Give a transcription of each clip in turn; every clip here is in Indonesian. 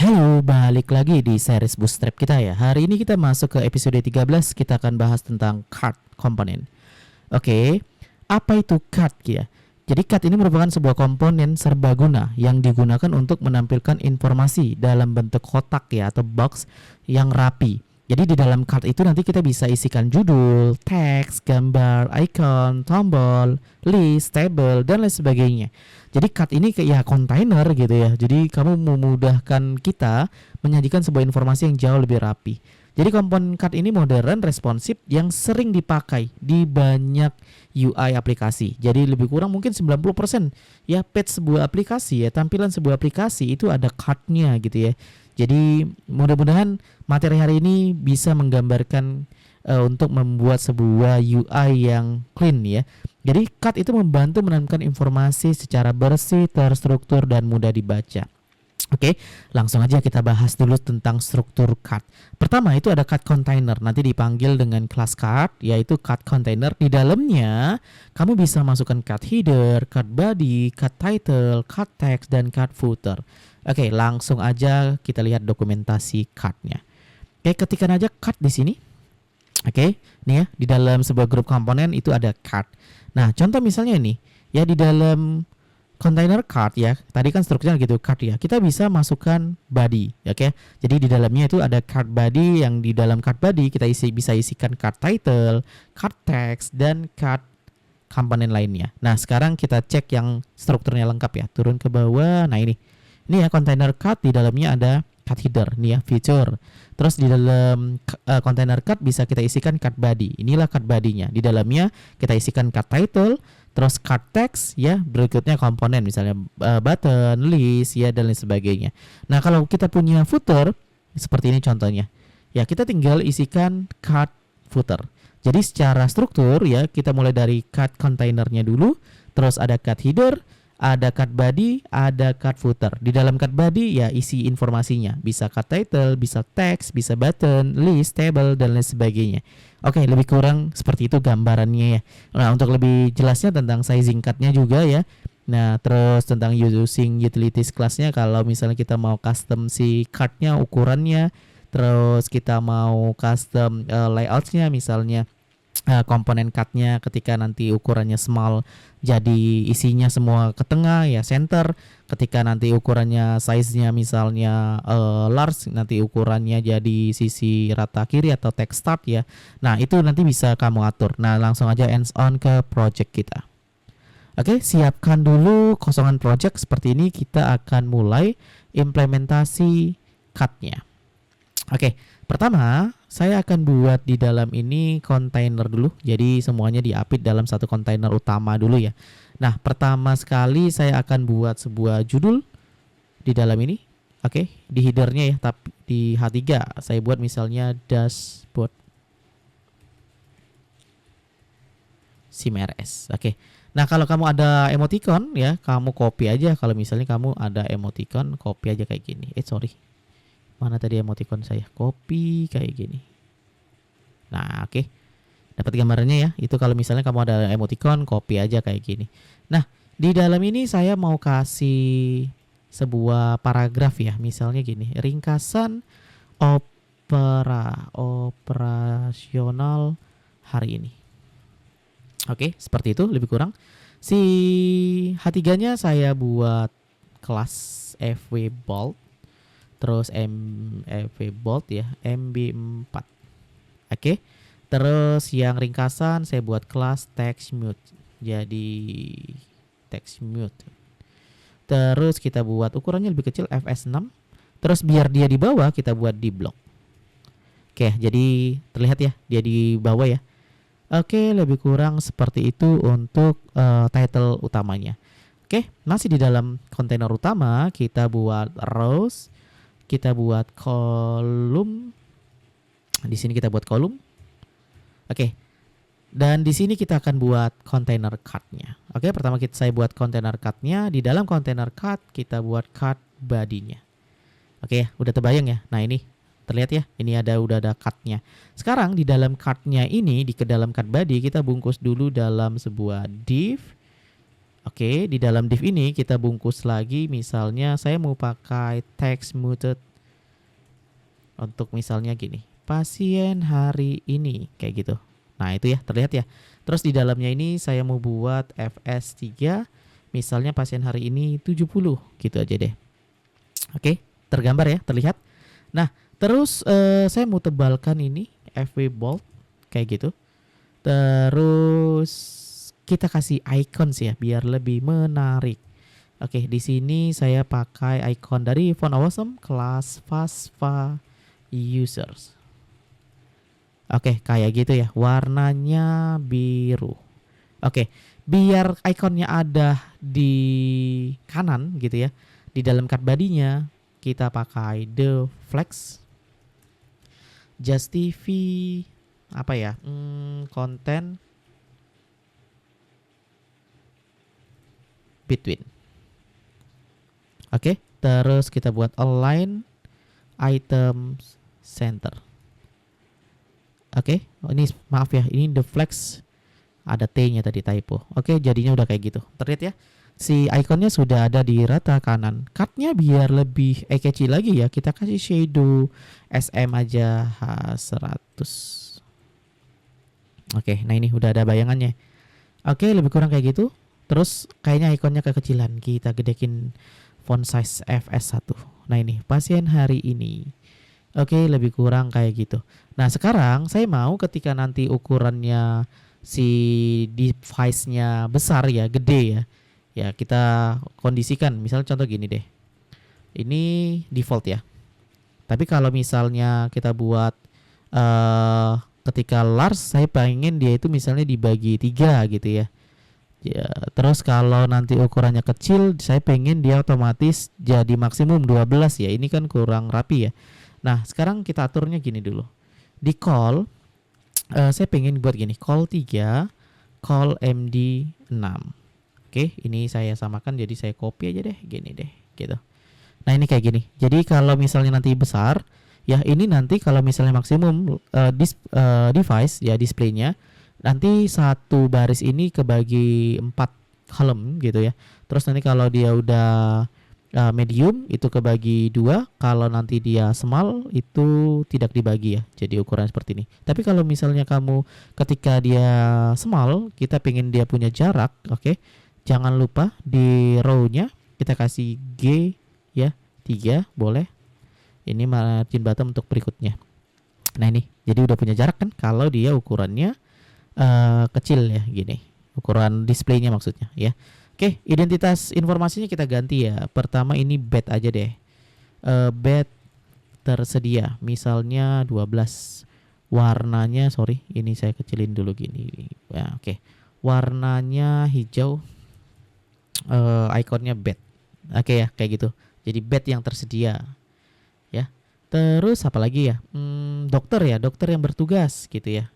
Halo, balik lagi di series Bootstrap kita ya. Hari ini kita masuk ke episode 13, kita akan bahas tentang card component. Oke, apa itu card ya? Jadi card ini merupakan sebuah komponen serbaguna yang digunakan untuk menampilkan informasi dalam bentuk kotak ya atau box yang rapi. Jadi di dalam card itu nanti kita bisa isikan judul, teks, gambar, icon, tombol, list, table, dan lain sebagainya. Jadi card ini kayak ya kontainer gitu ya. Jadi kamu memudahkan kita menyajikan sebuah informasi yang jauh lebih rapi. Jadi komponen card ini modern, responsif, yang sering dipakai di banyak UI aplikasi. Jadi lebih kurang mungkin 90% ya page sebuah aplikasi ya, tampilan sebuah aplikasi itu ada cardnya gitu ya. Jadi mudah-mudahan materi hari ini bisa menggambarkan untuk membuat sebuah UI yang clean ya. Jadi card itu membantu menampilkan informasi secara bersih, terstruktur, dan mudah dibaca. Oke, langsung aja kita bahas dulu tentang struktur card. Pertama itu ada card container, nanti dipanggil dengan kelas card, yaitu card container. Di dalamnya kamu bisa masukkan card header, card body, card title, card text, dan card footer. Oke, langsung aja kita lihat dokumentasi cardnya. Oke, ketikkan aja card di sini. Oke, nih ya, di dalam sebuah grup komponen itu ada card. Nah, contoh misalnya ini, ya di dalam container card ya, tadi kan strukturnya gitu card ya, kita bisa masukkan body, oke. Jadi di dalamnya itu ada card body, yang di dalam card body kita bisa isikan card title, card text, dan card komponen lainnya. Nah, sekarang kita cek yang strukturnya lengkap ya, turun ke bawah. Nah ini ya container card, di dalamnya ada card header nih ya, feature. Terus di dalam container card bisa kita isikan card body. Inilah card body-nya. Di dalamnya kita isikan card title, terus card text ya, berikutnya komponen misalnya button, list ya, dan lain sebagainya. Nah, kalau kita punya footer seperti ini contohnya. Ya, kita tinggal isikan card footer. Jadi secara struktur ya, kita mulai dari card containernya dulu, terus ada card header, ada card body, ada card footer. Di dalam card body ya isi informasinya. Bisa card title, bisa text, bisa button, list, table, dan lain sebagainya. Oke, lebih kurang seperti itu gambarannya ya. Nah, untuk lebih jelasnya tentang sizing cardnya juga ya. Nah, terus tentang using utilities classnya, kalau misalnya kita mau custom si cardnya, ukurannya, terus kita mau custom layoutnya, misalnya komponen cardnya ketika nanti ukurannya small jadi isinya semua ke tengah ya, center. Ketika nanti ukurannya size-nya misalnya large, nanti ukurannya jadi sisi rata kiri atau text start ya. Nah, itu nanti bisa kamu atur. Nah, langsung aja hands on ke project kita. Oke, siapkan dulu kosongan project. Seperti ini kita akan mulai implementasi card-nya. Oke, pertama saya akan buat di dalam ini kontainer dulu. Jadi semuanya diapit dalam satu kontainer utama dulu ya. Nah, pertama sekali saya akan buat sebuah judul di dalam ini. Oke, di headernya ya, tapi di H3 saya buat misalnya dashboard SIMRS. Oke. Nah, kalau kamu ada emoticon ya, kamu copy aja. Kalau misalnya kamu ada emoticon, copy aja kayak gini. Sorry. Mana tadi emoticon saya? Copy kayak gini. Nah, oke. Dapat gambarannya ya. Itu kalau misalnya kamu ada emoticon, copy aja kayak gini. Nah, di dalam ini saya mau kasih sebuah paragraf ya. Misalnya gini, ringkasan operasional hari ini. Oke, seperti itu lebih kurang. Si H3-nya saya buat kelas FW bold. Terus FW bold ya, MB4. Oke. Terus yang ringkasan saya buat kelas text mute. Jadi text mute. Terus kita buat ukurannya lebih kecil, FS6. Terus biar dia di bawah kita buat di block. Oke, jadi terlihat ya dia di bawah ya. Oke, lebih kurang seperti itu untuk title utamanya. Oke, masih di dalam kontainer utama kita buat rows. Kita buat kolom. Di sini kita buat kolom. Oke. Dan di sini kita akan buat container card-nya. Oke, pertama saya buat container card-nya. Di dalam container card kita buat card body-nya. Oke, udah terbayang ya. Nah, ini terlihat ya. Ini udah ada card-nya. Sekarang di dalam card-nya ini, di ke dalam card body kita bungkus dulu dalam sebuah div. Oke, di dalam div ini kita bungkus lagi, misalnya saya mau pakai text muted Untuk misalnya gini, pasien hari ini kayak gitu. Nah, itu ya, terlihat ya. Terus di dalamnya ini saya mau buat FS3, misalnya pasien hari ini 70, gitu aja deh. Oke, tergambar ya, terlihat. Nah, terus saya mau tebalkan ini FW bold kayak gitu. Terus kita kasih icon sih ya biar lebih menarik. Oke, di sini saya pakai icon dari Font Awesome kelas Fastfa Users. Oke, kayak gitu ya. Warnanya biru. Oke, biar ikonnya ada di kanan gitu ya. Di dalam card body-nya kita pakai the flex justify apa ya? Content between. Oke, terus kita buat align items center. Oke, ini maaf ya, ini the flex ada T-nya tadi typo. Oke, jadinya udah kayak gitu. Terlihat ya? Si ikonnya sudah ada di rata kanan. Cutnya biar lebih catchy lagi ya, kita kasih shadow SM aja H100. Oke, nah ini udah ada bayangannya. Oke, lebih kurang kayak gitu. Terus kayaknya ikonnya kekecilan. Kita gedekin font size FS1. Nah ini, pasien hari ini. Oke, lebih kurang kayak gitu. Nah, sekarang saya mau ketika nanti ukurannya si device-nya besar ya, gede ya. Ya, kita kondisikan. Misal contoh gini deh. Ini default ya. Tapi kalau misalnya kita buat eh ketika large, saya pengen dia itu misalnya dibagi 3 gitu ya. Ya, terus kalau nanti ukurannya kecil, saya pengen dia otomatis jadi maksimum 12 ya. Ini kan kurang rapi ya. Nah, sekarang kita aturnya gini dulu. Di call, saya pengen buat gini. Call 3, call MD 6. Oke, ini saya samakan jadi saya copy aja deh. Gini deh, gitu. Nah, ini kayak gini. Jadi kalau misalnya nanti besar, ya ini nanti kalau misalnya maksimum device ya displaynya, nanti satu baris ini kebagi 4 column gitu ya. Terus nanti kalau dia udah medium itu kebagi 2, kalau nanti dia small itu tidak dibagi ya. Jadi ukuran seperti ini. Tapi kalau misalnya kamu ketika dia small, kita pengen dia punya jarak, oke. Jangan lupa di row-nya kita kasih G ya, 3 boleh. Ini margin bottom untuk berikutnya. Nah ini, jadi udah punya jarak kan kalau dia ukurannya kecil ya gini. Ukuran displaynya maksudnya ya. Oke, identitas informasinya kita ganti ya. Pertama ini bed aja deh. Bed tersedia, misalnya 12. Warnanya, sorry, ini saya kecilin dulu gini. Ya, oke. Warnanya hijau. Ikonnya bed. Oke ya, kayak gitu. Jadi bed yang tersedia ya. Terus apa lagi ya? Dokter ya, dokter yang bertugas gitu ya.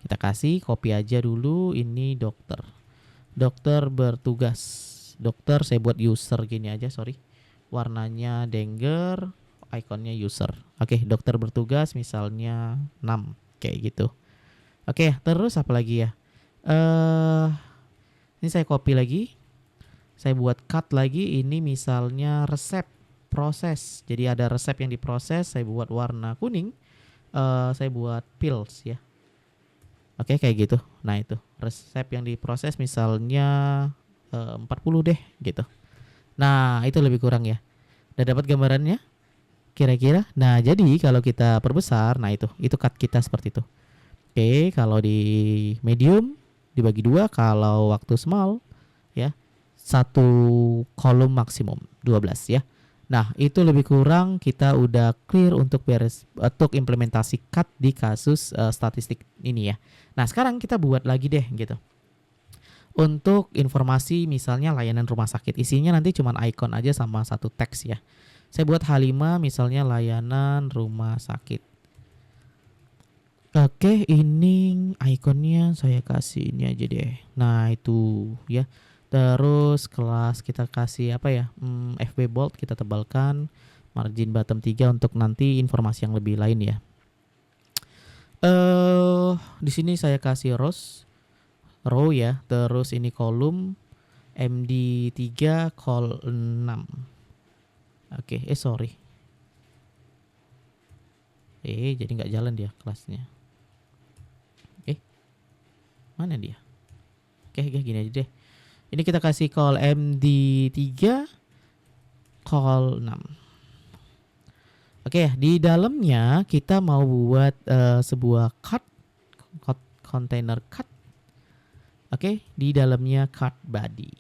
Kita kasih copy aja dulu ini dokter. Dokter bertugas. Dokter saya buat user gini aja, sorry. Warnanya Denger, ikonnya user. Oke, dokter bertugas misalnya 6 kayak gitu. Oke, terus apa lagi ya? Ini saya copy lagi. Saya buat cut lagi ini misalnya resep proses. Jadi ada resep yang diproses, saya buat warna kuning. Saya buat pills ya. Oke, kayak gitu. Nah, itu resep yang diproses misalnya 40 deh gitu. Nah, itu lebih kurang ya. Udah dapat gambarannya? Kira-kira. Nah, jadi kalau kita perbesar, nah itu cut kita seperti itu. Oke, kalau di medium dibagi 2, kalau waktu small ya satu kolom maksimum 12 ya. Nah, itu lebih kurang kita udah clear untuk untuk implementasi cut di kasus statistik ini ya. Nah, sekarang kita buat lagi deh gitu. Untuk informasi misalnya layanan rumah sakit, isinya nanti cuma icon aja sama satu teks ya. Saya buat H5 misalnya layanan rumah sakit. Oke, ini ikonnya saya kasih ini aja deh. Nah, itu ya. Terus kelas kita kasih apa ya? FB bold kita tebalkan, margin bottom 3 untuk nanti informasi yang lebih lain ya. Di sini saya kasih row ya, terus ini kolom MD3 col 6. Oke, sorry. Jadi nggak jalan dia kelasnya. Mana dia? Oke, gini aja deh. Ini kita kasih call MD3, call 6. Oke, di dalamnya kita mau buat sebuah container card. Oke, di dalamnya card body.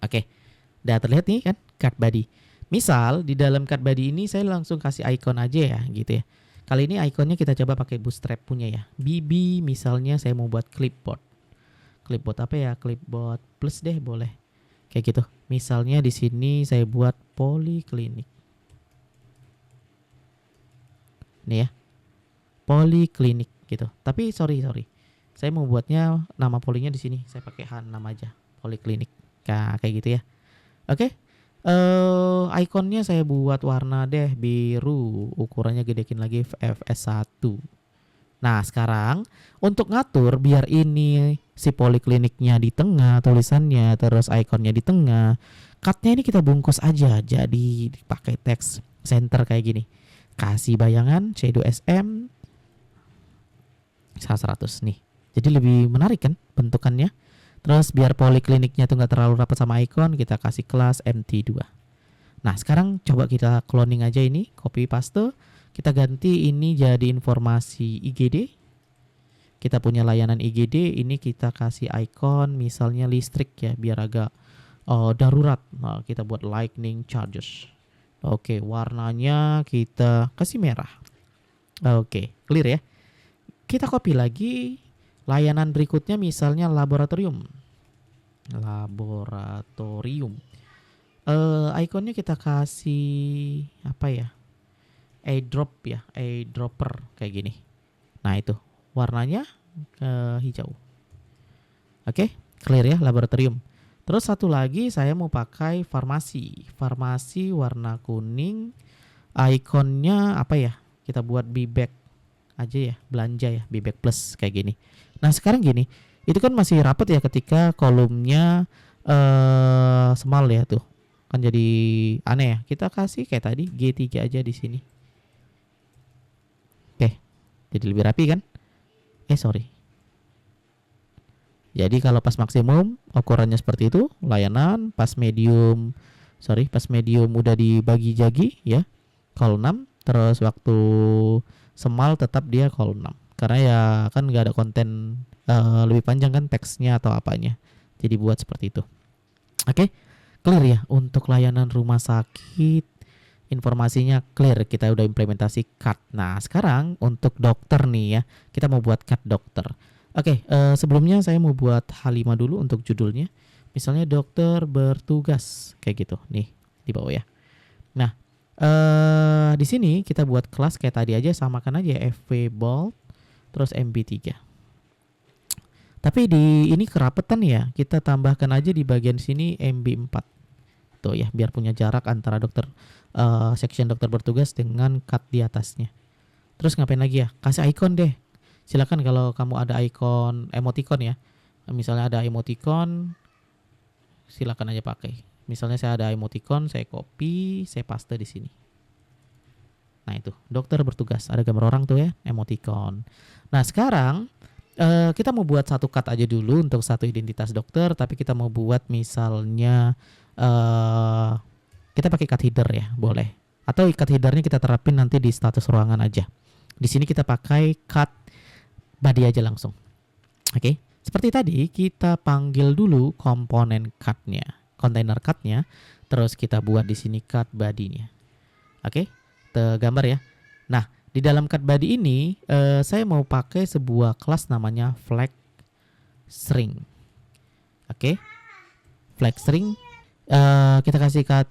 Oke, udah terlihat nih kan card body. Misal di dalam card body ini saya langsung kasih icon aja ya gitu ya. Kali ini ikonnya kita coba pakai Bootstrap punya ya. BB misalnya saya mau buat clipboard. Clipboard apa ya? Clipboard plus deh boleh. Kayak gitu. Misalnya di sini saya buat poliklinik. Nih ya. Poliklinik gitu. Tapi sorry. Saya mau buatnya nama polinya di sini. Saya pakai Hanam aja. Poliklinik. Nah, kayak gitu ya. Oke. Ikonnya saya buat warna deh biru, ukurannya gedekin lagi FS1. Nah sekarang untuk ngatur biar ini si polikliniknya di tengah tulisannya, terus ikonnya di tengah, cutnya ini kita bungkus aja jadi pakai teks center kayak gini. Kasih bayangan shadow SM 100 nih, jadi lebih menarik kan bentukannya. Terus biar polikliniknya tuh nggak terlalu rapat sama icon, kita kasih kelas MT2. Nah sekarang coba kita cloning aja ini, copy paste. Kita ganti ini jadi informasi IGD. Kita punya layanan IGD, ini kita kasih icon misalnya listrik ya, biar agak darurat. Nah, kita buat lightning charges. Oke, warnanya kita kasih merah. Oke, clear ya. Kita copy lagi. Layanan berikutnya misalnya laboratorium. Ikonnya kita kasih apa ya? Airdrop ya, airdropper kayak gini. Nah itu warnanya hijau. Oke, clear ya laboratorium. Terus satu lagi saya mau pakai farmasi. Farmasi warna kuning. Ikonnya apa ya? Kita buat bebek aja ya, belanja ya, bebek plus kayak gini. Nah sekarang gini, itu kan masih rapat ya ketika kolomnya small ya tuh, kan jadi aneh ya. Kita kasih kayak tadi G3 aja di sini. Oke, jadi lebih rapi kan? Sorry. Jadi kalau pas maksimum ukurannya seperti itu, layanan pas medium udah dibagi jagi ya, call 6. Terus waktu small tetap dia call 6. Karena ya kan nggak ada konten lebih panjang kan teksnya atau apanya. Jadi buat seperti itu. Oke, clear ya untuk layanan rumah sakit. Informasinya clear, kita udah implementasi card. Nah sekarang untuk dokter nih ya, kita mau buat card dokter. Oke, sebelumnya saya mau buat H5 dulu untuk judulnya. Misalnya dokter bertugas kayak gitu nih di bawah ya. Nah di sini kita buat kelas kayak tadi aja, samakan aja FV bold terus MB3. Tapi di ini kerapetan ya, kita tambahkan aja di bagian sini MB4 tuh ya, biar punya jarak antara dokter section dokter bertugas dengan cut di atasnya. Terus ngapain lagi ya? Kasih icon deh. Silakan kalau kamu ada icon emoticon ya. Misalnya ada emoticon, silakan aja pakai. Misalnya saya ada emoticon, saya copy, saya paste di sini. Nah itu, dokter bertugas, ada gambar orang tuh ya, emoticon. Nah sekarang kita mau buat satu cut aja dulu untuk satu identitas dokter, tapi kita mau buat misalnya kita pakai cut header ya, boleh. Atau cut headernya kita terapin nanti di status ruangan aja. Di sini kita pakai cut body aja langsung. Oke, seperti tadi kita panggil dulu komponen cut-nya, container cut-nya, terus kita buat di sini cut body-nya. Oke, gambar ya. Nah, di dalam cut body ini saya mau pakai sebuah kelas namanya flag string. Oke, flag string. Kita kasih cut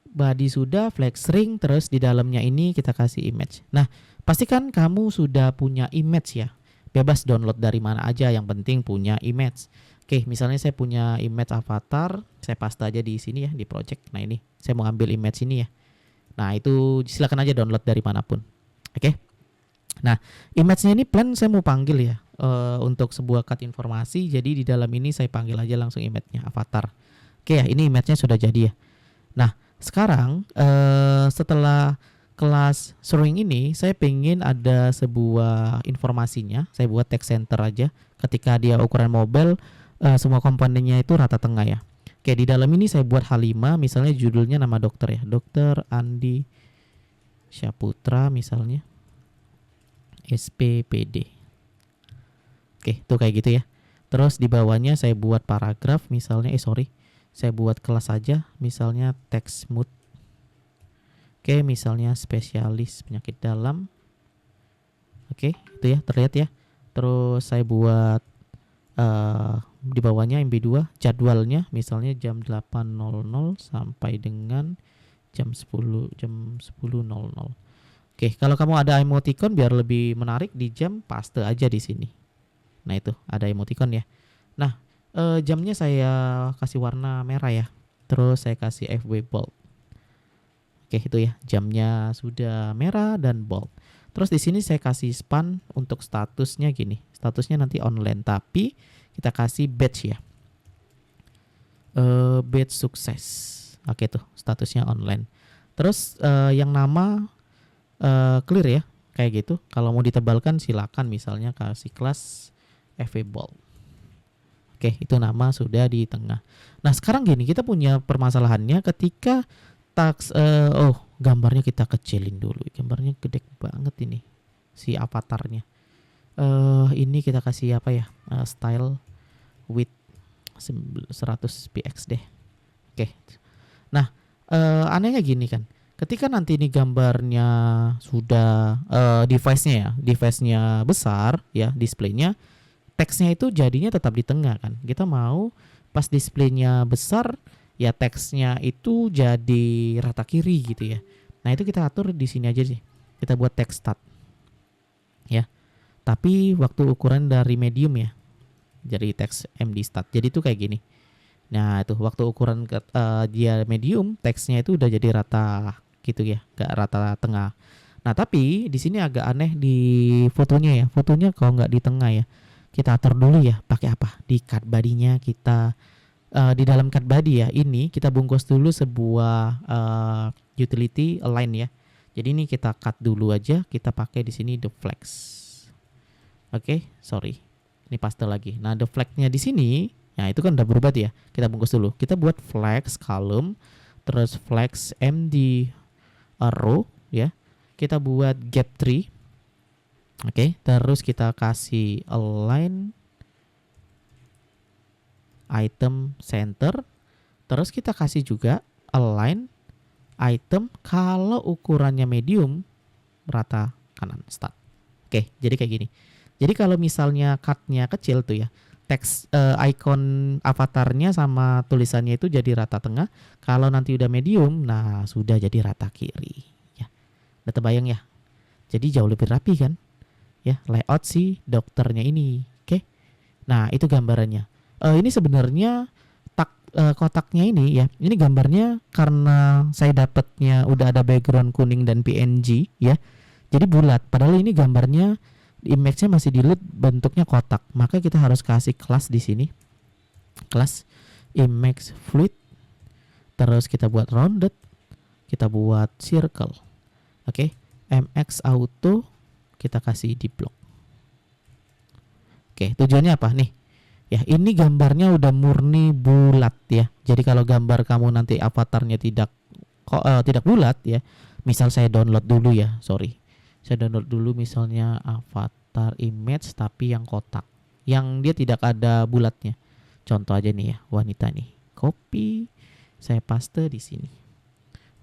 body sudah, flag string, terus di dalamnya ini kita kasih image. Nah, pastikan kamu sudah punya image ya. Bebas download dari mana aja, yang penting punya image. Oke, misalnya saya punya image avatar, saya paste aja di sini ya, di project. Nah ini, saya mau ambil image ini ya. Nah itu silakan aja download dari manapun. Oke. Nah, image-nya ini plan saya mau panggil ya, untuk sebuah cut informasi. Jadi di dalam ini saya panggil aja langsung image-nya avatar. Oke ya, ini image-nya sudah jadi ya. Nah, Sekarang setelah kelas sering ini, saya pengen ada sebuah informasinya. Saya buat text center aja. Ketika dia ukuran mobile, semua komponennya itu rata tengah ya. Oke, di dalam ini saya buat H5, misalnya judulnya nama dokter ya. Dokter Andi Syaputra misalnya. SPPD. Oke, tuh kayak gitu ya. Terus di bawahnya saya buat paragraf misalnya, saya buat kelas aja, misalnya text mood. Oke, misalnya spesialis penyakit dalam. Oke, itu ya, terlihat ya. Terus saya buat di bawahnya MB2 jadwalnya, misalnya jam 8.00 sampai dengan jam 10.00. Oke, kalau kamu ada emoticon biar lebih menarik di jam, paste aja di sini. Nah itu ada emoticon ya. Nah jamnya saya kasih warna merah ya. Terus saya kasih FW bold. Oke itu ya, jamnya sudah merah dan bold. Terus di sini saya kasih span untuk statusnya gini. Statusnya nanti online, tapi kita kasih badge ya. Badge sukses. Oke tuh statusnya online. Terus yang nama clear ya, kayak gitu. Kalau mau ditebalkan silakan, misalnya kasih kelas FW bold. Oke, itu nama sudah di tengah. Nah, sekarang gini, kita punya permasalahannya ketika gambarnya kita kecilin dulu. Gambarnya gede banget ini si avatarnya. Ini kita kasih apa ya? Style width 100 px deh. Oke. Nah, anehnya gini kan. Ketika nanti ini gambarnya sudah device-nya besar ya, displaynya, teksnya itu jadinya tetap di tengah kan. Kita mau pas displaynya besar ya teksnya itu jadi rata kiri gitu ya. Nah itu kita atur di sini aja sih. Kita buat text start ya. Tapi waktu ukuran dari medium ya. Jadi text MD start. Jadi itu kayak gini. Nah itu waktu ukuran dia medium, teksnya itu udah jadi rata gitu ya, gak rata tengah. Nah tapi di sini agak aneh di fotonya ya. Fotonya kalau nggak di tengah ya. Kita atur dulu ya, pakai apa? Di cut body-nya kita di dalam cut body ya, ini kita bungkus dulu sebuah utility align ya. Jadi ini kita cut dulu aja, kita pakai di sini the flex. Oke, sorry. Ini paste lagi. Nah, the flag-nya di sini, nah itu kan udah berubah ya. Kita bungkus dulu. Kita buat flex column, terus flex MD row ya. Kita buat gap 3. Oke, terus kita kasih align item center. Terus kita kasih juga align item kalau ukurannya medium rata kanan start. Oke, jadi kayak gini. Jadi kalau misalnya cut-nya kecil tuh ya, teks icon avatarnya sama tulisannya itu jadi rata tengah. Kalau nanti udah medium, nah sudah jadi rata kiri. Ya, udah terbayang ya. Jadi jauh lebih rapi kan? Ya, layout si dokternya ini. Oke. Nah, itu gambarannya. Ini sebenarnya kotaknya ini ya. Ini gambarnya karena saya dapatnya udah ada background kuning dan PNG ya. Jadi bulat. Padahal ini gambarnya image-nya masih di load bentuknya kotak. Maka kita harus kasih kelas di sini. Kelas image fluid. Terus kita buat rounded. Kita buat circle. Oke. MX auto kita kasih di block. Oke, tujuannya apa nih? Ya, ini gambarnya udah murni bulat ya. Jadi kalau gambar kamu nanti avatarnya tidak bulat ya. Misal saya download dulu ya, sorry. Saya download dulu misalnya avatar image tapi yang kotak. Yang dia tidak ada bulatnya. Contoh aja nih ya, wanita nih. Copy, saya paste di sini.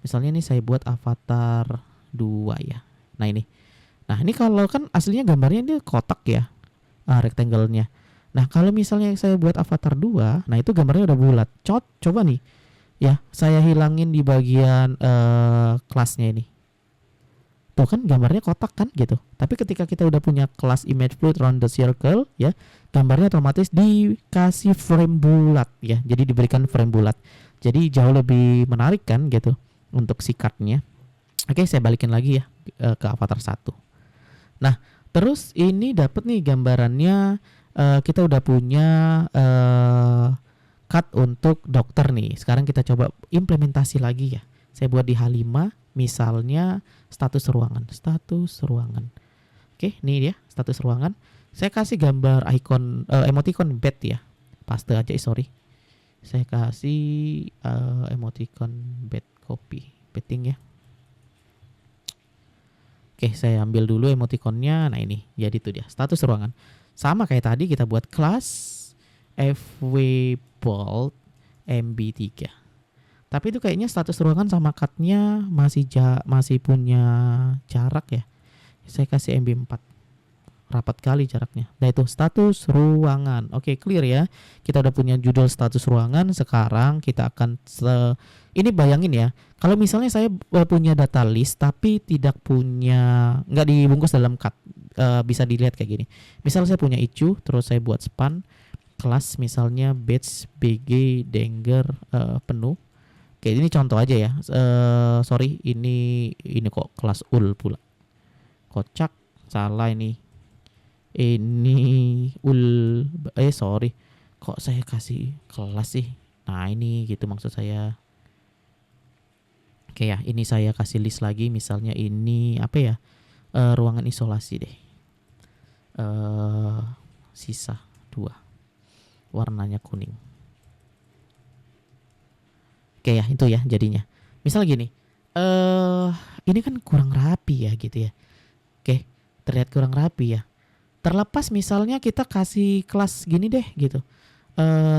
Misalnya nih saya buat avatar 2 ya. Nah ini. Nah ini kalau kan aslinya gambarnya dia kotak ya, rectangle-nya. Nah kalau misalnya saya buat avatar 2, nah itu gambarnya udah bulat. Coba nih, ya saya hilangin di bagian kelasnya ini. Tuh kan gambarnya kotak kan gitu. Tapi ketika kita udah punya kelas image fluid round the circle ya, gambarnya otomatis dikasih frame bulat ya. Jadi diberikan frame bulat. Jadi jauh lebih menarik kan gitu untuk si card-nya. Oke, saya balikin lagi ya ke avatar 1. Nah, terus ini dapat nih gambarannya, kita udah punya cut untuk dokter nih. Sekarang kita coba implementasi lagi ya. Saya buat di H5 misalnya status ruangan. Oke, ini dia status ruangan. Saya kasih gambar emoticon bed ya. Paste aja, sorry. Saya kasih emoticon bed copy bedding ya. Oke, saya ambil dulu emoticonnya. Nah ini, jadi itu dia status ruangan. Sama kayak tadi kita buat kelas fwbold mb3. Tapi itu kayaknya status ruangan sama cut-nya masih punya jarak ya. Saya kasih mb4. Rapat kali jaraknya. Nah itu status ruangan. Oke, clear ya. Kita udah punya judul status ruangan. Sekarang kita akan ini bayangin ya. Kalau misalnya saya punya data list tapi nggak dibungkus dalam cut, bisa dilihat kayak gini. Misal saya punya icu, terus saya buat span kelas misalnya batch bg denger penuh. Oke, ini contoh aja ya. Sorry, ini kok kelas ul pula. Kocak, salah ini. Sorry, kok saya kasih kelas sih. Nah ini gitu maksud saya. Oke ya, ini saya kasih list lagi. Misalnya ini apa ya, ruangan isolasi deh, sisa 2, warnanya kuning. Oke ya, itu ya jadinya. Misal gini, ini kan kurang rapi ya gitu ya. Oke, terlihat kurang rapi ya. Terlepas misalnya kita kasih kelas gini deh gitu,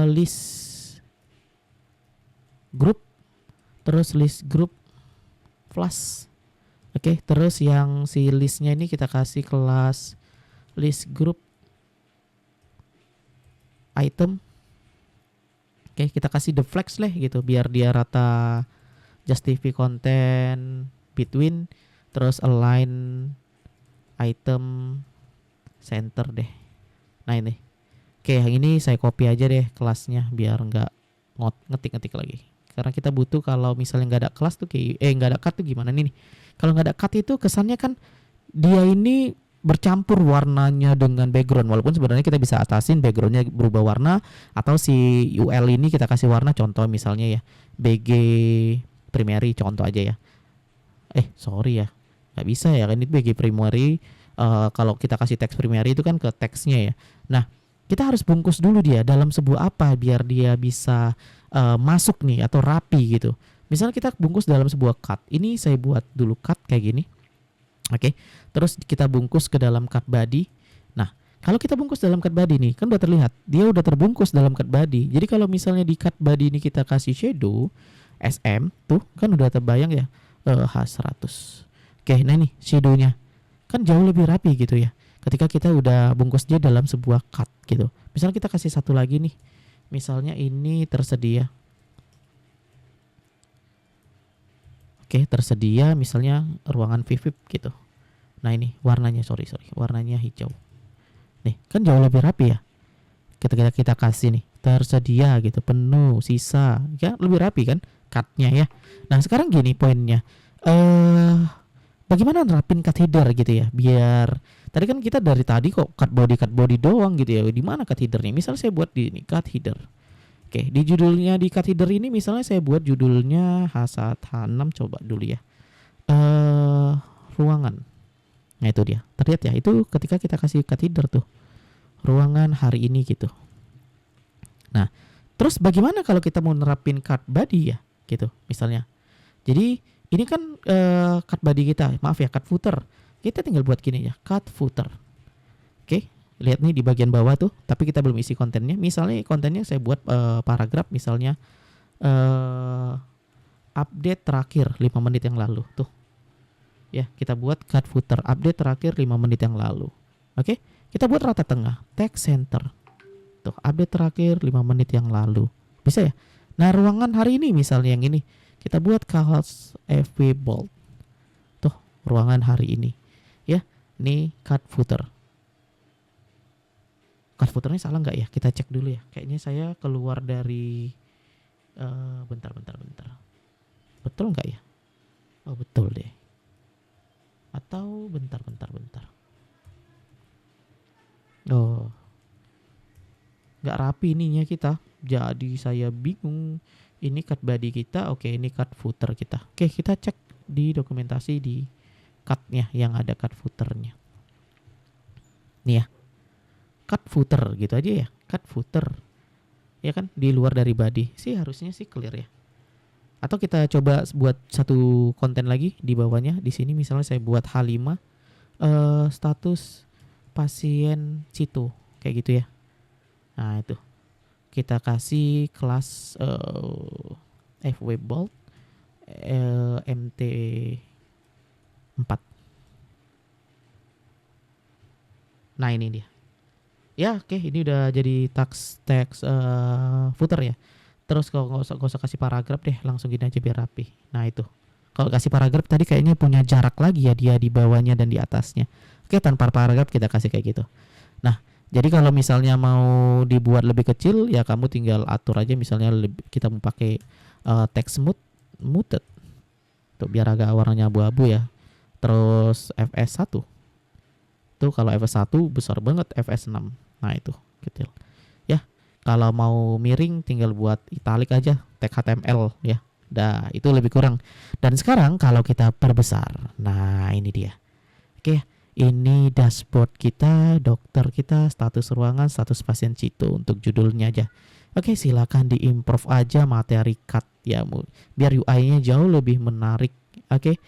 list group, terus list group flash. Oke, terus yang si listnya ini kita kasih kelas list group item. Oke, kita kasih the flex lah gitu biar dia rata, justify content between, terus align item center deh. Nah ini. Oke, yang ini saya copy aja deh kelasnya biar nggak ngetik lagi. Karena kita butuh kalau misalnya nggak ada kelas tuh nggak ada cut tuh gimana nih? Kalau nggak ada cut itu kesannya kan dia ini bercampur warnanya dengan background, walaupun sebenarnya kita bisa atasin backgroundnya berubah warna, atau si UL ini kita kasih warna, contoh misalnya ya BG primary contoh aja ya. Sorry ya, nggak bisa ya kan, ini BG primary. Kalau kita kasih teks primary itu kan ke teksnya ya. Nah, kita harus bungkus dulu dia dalam sebuah apa biar dia bisa masuk nih atau rapi gitu. Misalnya kita bungkus dalam sebuah cut. Ini saya buat dulu cut kayak gini. Oke. Terus kita bungkus ke dalam cut body. Nah, kalau kita bungkus dalam cut body nih, kan udah terlihat dia udah terbungkus dalam cut body. Jadi kalau misalnya di cut body ini kita kasih shadow SM tuh kan udah terbayang ya, H100. Oke, nah ini shadownya kan jauh lebih rapi gitu ya ketika kita udah bungkus dia dalam sebuah cut gitu. Misalnya kita kasih satu lagi nih, misalnya ini tersedia. Oke, tersedia misalnya ruangan vivip gitu. Nah ini warnanya warnanya hijau. Nih kan jauh lebih rapi ya ketika kita kasih nih tersedia gitu, penuh, sisa, ya lebih rapi kan cutnya ya. Nah sekarang gini poinnya, bagaimana nerapin cut header gitu ya, biar tadi kan kita dari tadi kok cut body doang gitu ya. Di mana cut headernya? Misal saya buat di ini cut header. Oke, di judulnya di cut header ini misalnya saya buat judulnya H1H6 coba dulu ya. Ruangan. Nah itu dia. Terlihat ya, itu ketika kita kasih cut header tuh. Ruangan hari ini gitu. Nah, terus bagaimana kalau kita mau nerapin cut body ya gitu misalnya. Jadi ini kan cut body kita, maaf ya, cut footer. Kita tinggal buat gini ya, cut footer. Oke, lihat nih di bagian bawah tuh, tapi kita belum isi kontennya. Misalnya kontennya saya buat paragraf misalnya update terakhir 5 menit yang lalu tuh. Ya, kita buat cut footer update terakhir 5 menit yang lalu. Oke, kita buat rata tengah, text center. Tuh, update terakhir 5 menit yang lalu. Bisa ya? Nah, ruangan hari ini misalnya yang ini kita buat kelas fwbold. Tuh, ruangan hari ini. Ya, ini cut footer. Cut footernya salah nggak ya? Kita cek dulu ya. Kayaknya saya keluar dari bentar. Betul nggak ya? Oh, betul deh. Atau bentar. Oh, nggak rapi ininya kita. Jadi saya bingung. Ini cut body kita, oke, ini cut footer kita. Oke, kita cek di dokumentasi di cutnya yang ada cut footernya. Nih ya, cut footer gitu aja ya, cut footer. Ya kan, di luar dari body sih harusnya sih clear ya. Atau kita coba buat satu konten lagi di bawahnya. Di sini misalnya saya buat H5 status pasien situ kayak gitu ya. Nah, itu. Kita kasih kelas FW Bolt MT 4. Nah, ini dia. Ya, oke, ini udah jadi text footer ya. Terus kalau nggak usah kasih paragraf deh, langsung gini aja biar rapi. Nah, itu. Kalau kasih paragraf tadi kayaknya punya jarak lagi ya, dia di bawahnya dan di atasnya. Oke, tanpa paragraf kita kasih kayak gitu. Nah, jadi kalau misalnya mau dibuat lebih kecil ya kamu tinggal atur aja, misalnya kita mau pakai text muted tuh biar agak warnanya abu-abu ya. Terus FS1. Tuh kalau FS1 besar banget, FS6. Nah, itu kecil. Ya, kalau mau miring tinggal buat italic aja, tag HTML ya. Dah, itu lebih kurang. Dan sekarang kalau kita perbesar. Nah, ini dia. Oke, ini dashboard kita, dokter kita, status ruangan, status pasien situ untuk judulnya aja. Oke, silakan diimprove aja materi cut ya, biar UI-nya jauh lebih menarik. Oke.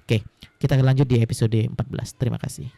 Oke, kita lanjut di episode 14. Terima kasih.